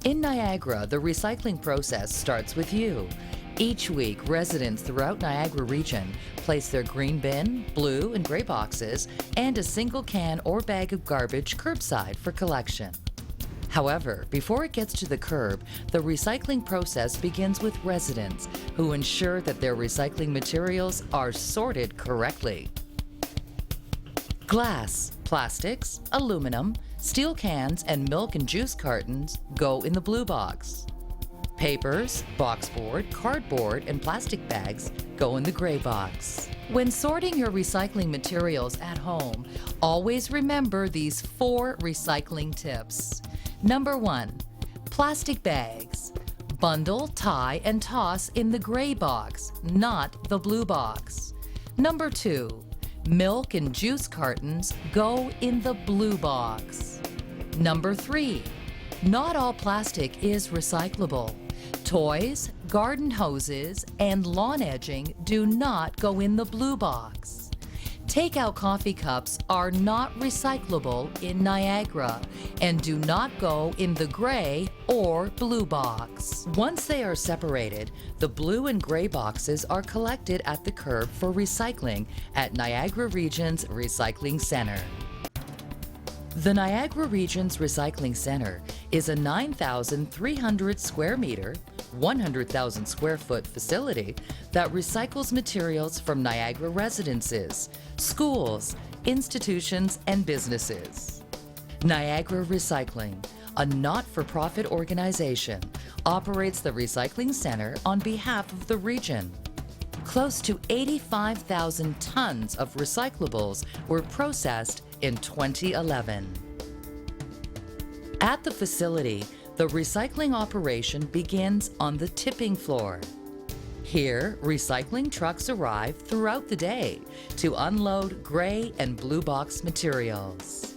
In Niagara, the recycling process starts with you. Each week, residents throughout Niagara region place their green bin, blue and gray boxes, and a single can or bag of garbage curbside for collection. However, before it gets to the curb, the recycling process begins with residents who ensure that their recycling materials are sorted correctly. Glass, plastics, aluminum, steel cans, and milk and juice cartons go in the blue box. Papers, boxboard, cardboard, and plastic bags go in the gray box. When sorting your recycling materials at home, always remember these 4 recycling tips. Number 1, plastic bags. Bundle, tie, and toss in the gray box, not the blue box. Number 2, milk and juice cartons go in the blue box. Number 3, not all plastic is recyclable. Toys, garden hoses, and lawn edging do not go in the blue box. Takeout coffee cups are not recyclable in Niagara and do not go in the gray or blue box. Once they are separated, the blue and gray boxes are collected at the curb for recycling at Niagara Region's Recycling Center. The Niagara Region's Recycling Center is a 9,300 square meter, 100,000 square foot facility that recycles materials from Niagara residences, schools, institutions, and businesses. Niagara Recycling, a not-for-profit organization, operates the Recycling Center on behalf of the region. Close to 85,000 tons of recyclables were processed in 2011. At the facility, the recycling operation begins on the tipping floor. Here, recycling trucks arrive throughout the day to unload gray and blue box materials.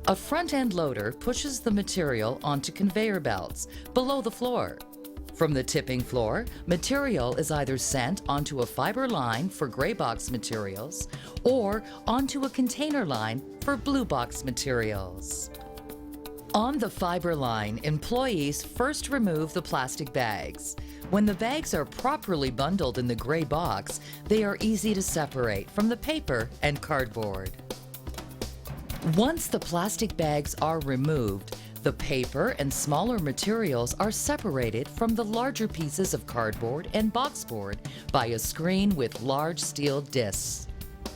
A front-end loader pushes the material onto conveyor belts below the floor. From the tipping floor, material is either sent onto a fiber line for gray box materials or onto a container line for blue box materials. On the fiber line, employees first remove the plastic bags. When the bags are properly bundled in the gray box, they are easy to separate from the paper and cardboard. Once the plastic bags are removed, the paper and smaller materials are separated from the larger pieces of cardboard and boxboard by a screen with large steel discs.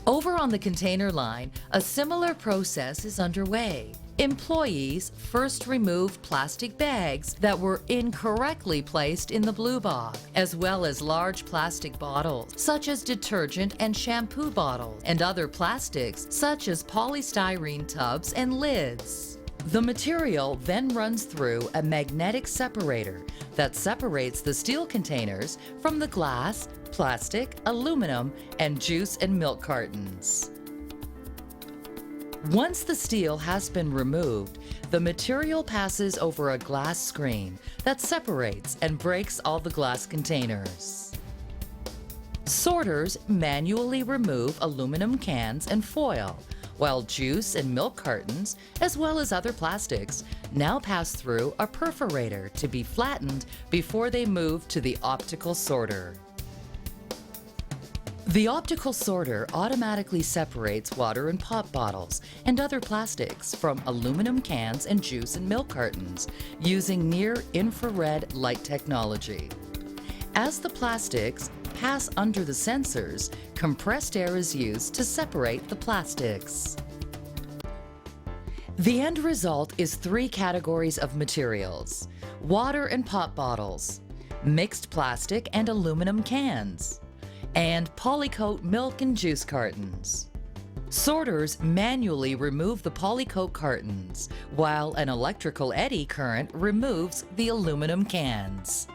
Over on the container line, a similar process is underway. Employees first remove plastic bags that were incorrectly placed in the blue box, as well as large plastic bottles, such as detergent and shampoo bottles, and other plastics, such as polystyrene tubs and lids. The material then runs through a magnetic separator that separates the steel containers from the glass, plastic, aluminum, and juice and milk cartons. Once the steel has been removed, the material passes over a glass screen that separates and breaks all the glass containers. Sorters manually remove aluminum cans and foil, while juice and milk cartons, as well as other plastics, now pass through a perforator to be flattened before they move to the optical sorter. The optical sorter automatically separates water and pop bottles and other plastics from aluminum cans and juice and milk cartons using near-infrared light technology. As the plastics pass under the sensors, compressed air is used to separate the plastics. The end result is 3 categories of materials: water and pop bottles, mixed plastic and aluminum cans, and Polycoat milk and juice cartons. Sorters manually remove the Polycoat cartons, while an electrical eddy current removes the aluminum cans.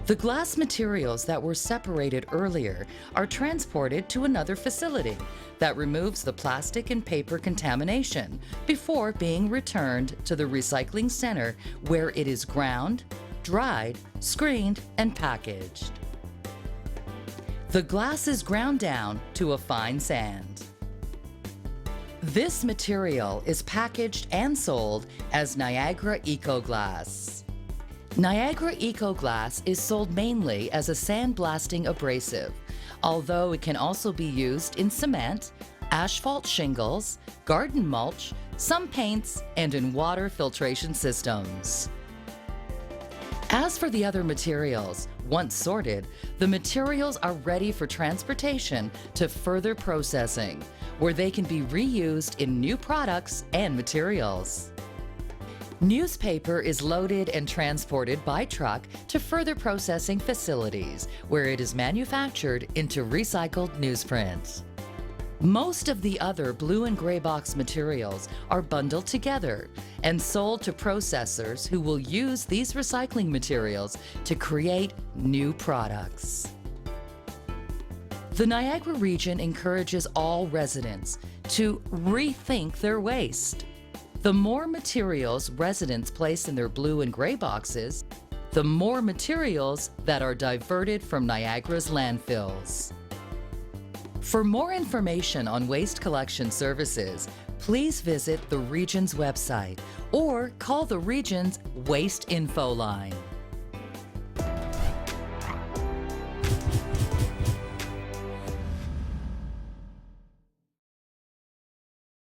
The glass materials that were separated earlier are transported to another facility that removes the plastic and paper contamination before being returned to the recycling center, where it is ground, dried, screened, and packaged. The glass is ground down to a fine sand. This material is packaged and sold as Niagara EcoGlass. Niagara EcoGlass is sold mainly as a sandblasting abrasive, although it can also be used in cement, asphalt shingles, garden mulch, some paints, and in water filtration systems. As for the other materials, once sorted, the materials are ready for transportation to further processing, where they can be reused in new products and materials. Newspaper is loaded and transported by truck to further processing facilities, where it is manufactured into recycled newsprint. Most of the other blue and gray box materials are bundled together and sold to processors who will use these recycling materials to create new products. The Niagara region encourages all residents to rethink their waste. The more materials residents place in their blue and gray boxes, the more materials that are diverted from Niagara's landfills. For more information on waste collection services, please visit the Region's website or call the Region's Waste Info Line.